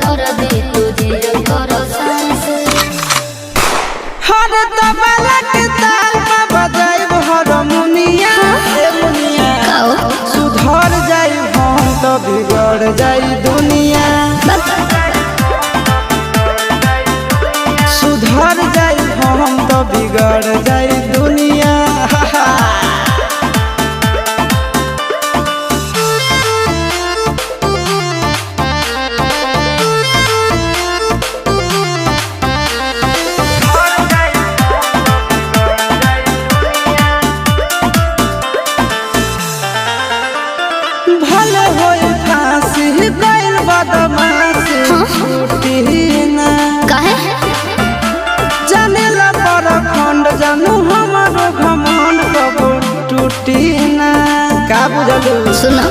कर दे तुझे कर सांस हर तबला के ताल में बजाइब हारमोनिया सुधर जाई हम तो बिगड़ जाई दुनिया सुधर जाई हम तो बिगड़ जाई दुनिया भले होई फांसी गइल बदमाशी छूटी ना काहे जानेला पर खंड जानू हमारो घमंड कबो टूटी ना का बुझलू सुनो